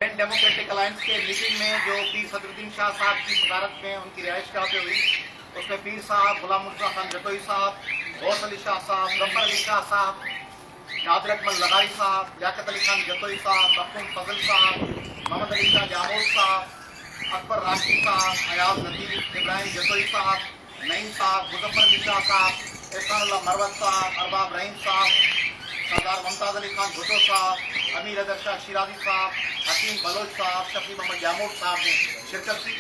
Democratic alliance के meeting में जो पीर सदरुद्दीन शाह साहब की सदारत में उनकी रिहाइश गाह पे हुई, उसमें पीर साहब, गुलाम मुर्तज़ा खान जतोई साहब, गौस अली शाह साहब, गफ्फर अली शाह साहब, नादिर अकमल लगाई साहब, लियाकत अली खान जतोई साहब, मखदूम फजल साहब, मोहम्मद अली शाह जामोद साहब, अकबर राशिद साहब, अयाज लतीफ़, इब्राहिम जतोई साहब, नईम साहब, मुजफ्फर अली शाह साहब, एहसानुल्लाह मरवत साहब, अरबाब रहीम साहब, सरदार मुमताज़ अली खान भुट्टो साहब, अमीर अदर शाह शिराजी साहब, हकीम बलोच साहब, शफी मोहम्मद जामोद साहब ने शिरकत की।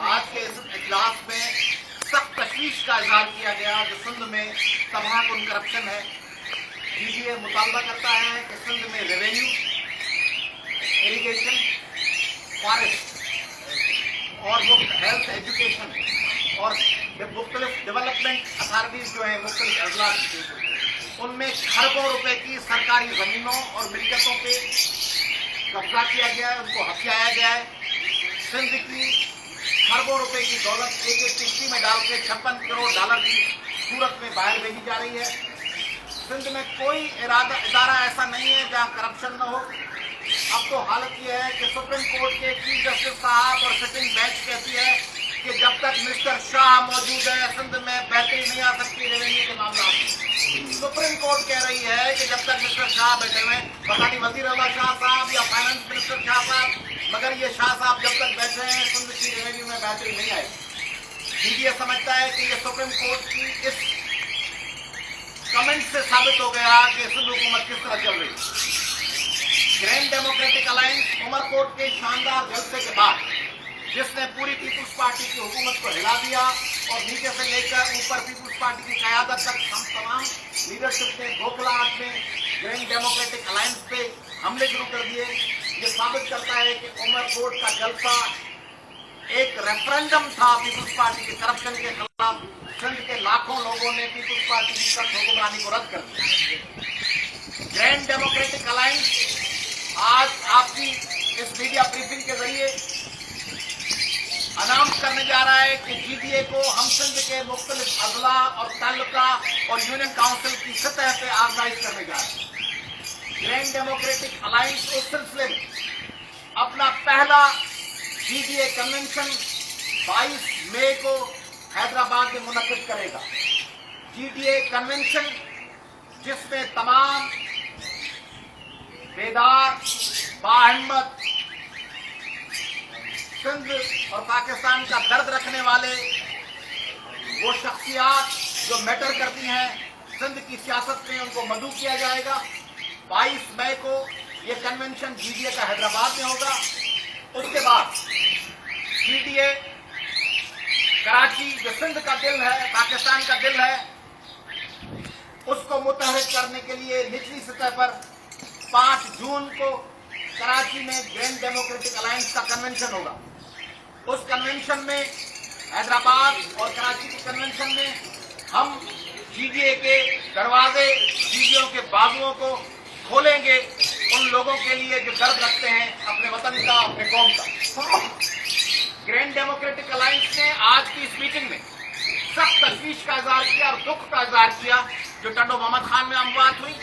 आज के इस इजलास में सख्त तशवीश का इजहार किया गया जो सिंध में तबाहकुन करप्शन है। DGA मुतालबा करता है कि सिंध में रेवेन्यू, इरीगेशन, फॉरेस्ट और हेल्थ, एजुकेशन और मुख्तलिफ डेवलपमेंट अथॉरिटीज जो है मुख्तलिफ अजला, उनमें खरबों रुपए की सरकारी ज़मीनों और मिल्कियतों पे कब्जा किया गया है, उनको हथियाया गया है। सिंध की खरबों रुपए की दौलत एक एक किश्ती में डाल के 56 करोड़ डॉलर की सूरत में बाहर भेजी जा रही है। सिंध में कोई इदारा ऐसा नहीं है जहां करप्शन न हो। अब तो हालत यह है कि सुप्रीम कोर्ट के चीफ जस्टिस साहब और सिटिंग बेंच कहती है कि जब तक मिस्टर शाह मौजूद है सिंध में बेहतरी नहीं आ सकती रेवेन्यू के मामला में। सुप्रीम कोर्ट कह रही है कि जब तक मिस्टर शाह बैठे हुए, पता नहीं वजीर अला शाह साहब या फाइनेंस मिनिस्टर शाह साहब, मगर ये शाह साहब जब तक बैठे हैं सिंध की रेवेन्यू में बेहतरी नहीं आएगी। DGA समझता है कि ये सुप्रीम कोर्ट की इस कमेंट से साबित हो गया कि सिंध हुकूमत किस तरह चल रही है। ग्रैंड डेमोक्रेटिक अलायंस उमरकोट के शानदार जलसे के बाद, जिसने पूरी पीपुल्स पार्टी की हुकूमत को हिला दिया और नीचे से लेकर ऊपर पीपुल्स पार्टी की क़यादत तक हम तमाम लीडरशिप ने गोखलाहट में ग्रैंड डेमोक्रेटिक अलायंस पे हमले शुरू कर दिए। ये साबित करता है कि उमरकोट का जलसा एक रेफरेंडम था पीपुल्स पार्टी के करप्शन के खिलाफ। सिंध के लाखों लोगों ने पीपुल्स पार्टी की सख्त हुक्मरानी को रद्द कर दिया। ग्रैंड डेमोक्रेटिक अलायंस आज आपकी इस मीडिया ब्रीफिंग के जरिए अनाउंस करने जा रहा है कि GDA को हम सिंध के मुख्तलिफ अजला और तालुका और यूनियन काउंसिल की सतह पे ऑर्गेनाइज करने जा रहे हैं। ग्रैंड डेमोक्रेटिक अलायंस उस सिलसिले में अपना पहला GDA कन्वेंशन 22 मई को हैदराबाद में मुनक्किद करेगा। GDA कन्वेंशन जिसमें तमाम बेदार, बाहिम्मत, सिंध और पाकिस्तान का दर्द रखने वाले वो शख्सियात जो मैटर करती हैं सिंध की सियासत में, उनको मदऊ किया जाएगा। 22 मई को ये कन्वेंशन GDA का हैदराबाद में होगा। उसके बाद GDA कराची जो सिंध का दिल है, पाकिस्तान का दिल है, उसको मुतहरिक करने के लिए निचली सतह पर 5 जून को कराची में ग्रैंड डेमोक्रेटिक अलायंस का कन्वेंशन होगा। उस कन्वेंशन में हैदराबाद और कराची के कन्वेंशन में हम GDA के दरवाजे, GDA के बाजुओं को खोलेंगे उन लोगों के लिए जो दर्द रखते हैं अपने वतन का, अपने कौम का। ग्रैंड डेमोक्रेटिक अलायंस ने आज की इस मीटिंग में सख्त तशवीश का इजहार किया और दुख का इजहार किया जो टंडो मोहम्मद खान में अमवात हुई,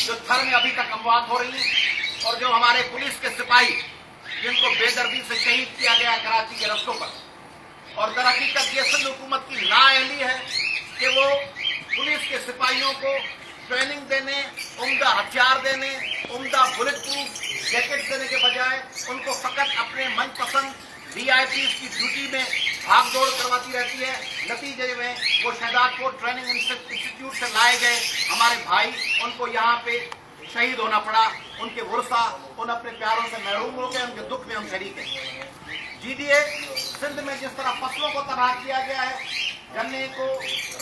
जो थर में अभी तक अमवात हो रही है, और जो हमारे पुलिस के सिपाही जिनको बेदर्दी से शहीद किया गया कराची के रस्तों पर। और दरहकीकत ये सिंध हुकूमत की नाअहली है कि वो पुलिस के सिपाहियों को ट्रेनिंग देने, उम्दा हथियार देने, उम्दा बुलेट प्रूफ जैकेट देने के बजाय उनको फकत अपने मनपसंद VIPs की ड्यूटी में भाग दौड़ करवाती रहती है। नतीजे में वो शहदादपुर ट्रेनिंग इंस्टीट्यूट से लाए गए हमारे भाई, उनको यहाँ पे शहीद होना पड़ा। उनके वर्षा, उन अपने प्यारों से महरूम हो गए, उनके दुख में हम शरीक हैं। GDA सिंध में जिस तरह फसलों को तबाह किया गया है, गन्ने को,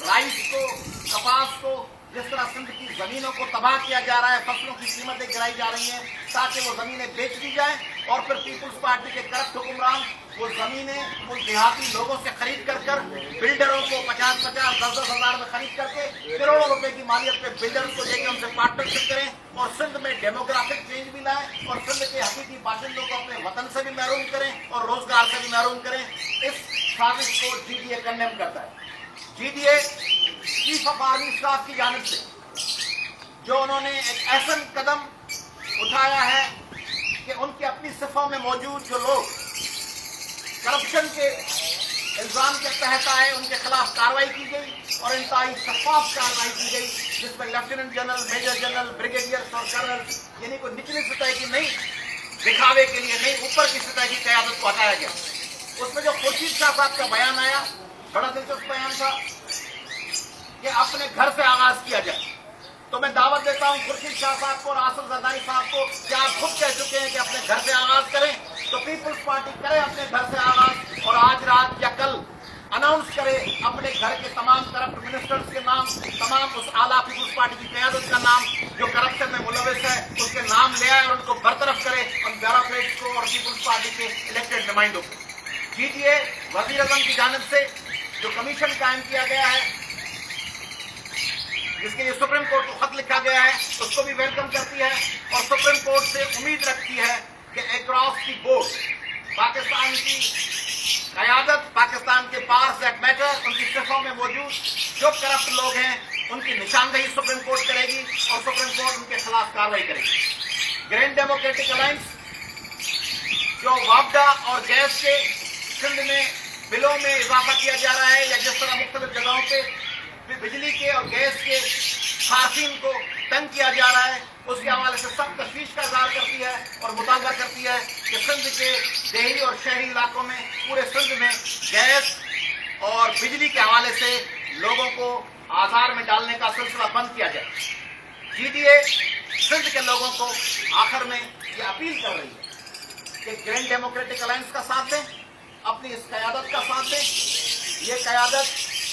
राइस को, कपास को, जिस तरह सिंध की जमीनों को तबाह किया जा रहा है, फसलों की कीमतें गिराई जा रही हैं ताकि वो जमीनें बेच दी जाए और फिर पीपुल्स पार्टी के करप्ट हुक्मरान वो जमीनें उन देहाती लोगों से खरीद कर बिल्डरों को 50-50, 10-10 हजार में खरीद करके करोड़ों रुपए की मालियत पे बिल्डर्स को लेकर उनसे पार्टनरशिप करें और सिंध में डेमोग्राफिक चेंज भी लाएं और सिंध के हकीकी बाशिंदों को अपने वतन से भी महरूम करें और रोजगार से भी महरूम करें। इस साजिश को GDA कंडेम करता है। GDA chief of army staff की जानिब से जो उन्होंने एक ऐसा कदम उठाया है कि उन अपनी सफा में मौजूद जो लोग करप्शन के इल्जाम के तहत आए उनके खिलाफ कार्रवाई की गई और इंतहाई शफाफ कार्रवाई की गई, जिसमें lieutenant general, major general, brigadier और कर्नल यानी कोई निचली सतह की नहीं, दिखावे के लिए नहीं, ऊपर की सतह की क़यादत को हटाया गया। उसमें जो खुर्शीद शाह साहब का बयान आया, बड़ा दिलचस्प बयान था कि अपने घर से आगाज किया जाए। तो मैं दावत देता हूं खुर्शीद शाह साहब को और आसिफ जरदारी साहब को कि आप खुद कह चुके हैं कि अपने घर से आगाज करें, तो पीपल्स पार्टी करे अपने घर से आगाज और आज रात या कल अनाउंस करे अपने घर के तमाम करप्ट मिनिस्टर्स के नाम, तमाम उस आला पीपल्स पार्टी की क़यादत का नाम जो करप्शन में मुलविस है, उसके नाम ले आए और उनको बरतरफ करे और ब्यूरोक्रेट्स को और पीपल्स पार्टी के इलेक्टेड नुमाइंदों को। जीटीए वजीर आज़म की जानिब से जो कमीशन कायम किया गया है, जिसके लिए सुप्रीम कोर्ट को खत लिखा गया है, उसको भी वेलकम करती है और सुप्रीम कोर्ट से उम्मीद रखती है कि अक्रॉस दी बोर्ड पाकिस्तान की क़यादत, पाकिस्तान के पार्ट्स दैट मैटर, उनकी सफ़ों में मौजूद जो करप्ट लोग हैं उनकी निशानदेही सुप्रीम कोर्ट करेगी और सुप्रीम कोर्ट उनके खिलाफ कार्रवाई करेगी। ग्रैंड डेमोक्रेटिक अलायंस जो वापडा और गैस के सिंध में बिलों में इजाफा किया जा रहा है या जिस तरह मुख्तलिफ जगहों पे बिजली के और गैस के सार्फिन को तंग किया जा रहा है, उसके हवाले से सख्त तशवीश का इज़हार करती है और मुतालबा करती है कि सिंध के देही और शहरी इलाकों में, पूरे सिंध में गैस और बिजली के हवाले से लोगों को आज़ार में डालने का सिलसिला बंद किया जाए। जीटीए सिंध के लोगों को आखिर में ये अपील कर रही है कि ग्रैंड डेमोक्रेटिक अलायंस का साथ दें, अपनी इस क़यादत का साथ दें। ये क़यादत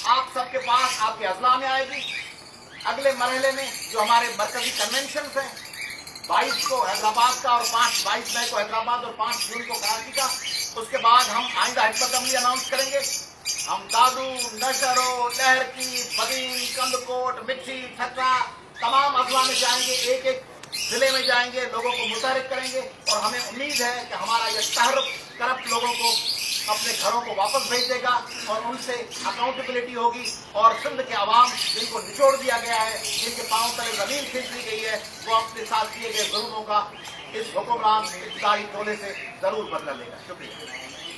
आप सबके पास आपके अजला में आएगी। अगले मरहले में जो हमारे मरकजी कन्वेंशन हैं, 22 को हैदराबाद का और 22 मई को हैदराबाद और 5 जून को कराची का, उसके बाद हम आइंदा हिकमत अमली अनाउंस करेंगे। हम दादू, नशरो, लहर की, बदीन, कंदकोट, मिट्टी, ठट्टा तमाम अजला में जाएंगे, एक एक जिले में जाएंगे, लोगों को मुतहरिक करेंगे और हमें उम्मीद है कि हमारा यह तहरुक करप्ट लोगों को अपने घरों को वापस भेज देगा और उनसे अकाउंटेबिलिटी होगी और सिंध के अवाम जिनको निचोड़ दिया गया है, जिनके पांव तले जमीन खींच ली गई है, वो अपने साथ किए गए जुल्मों का इस हुक्मरान इब्तिदाई टोले से जरूर बदला लेगा। शुक्रिया।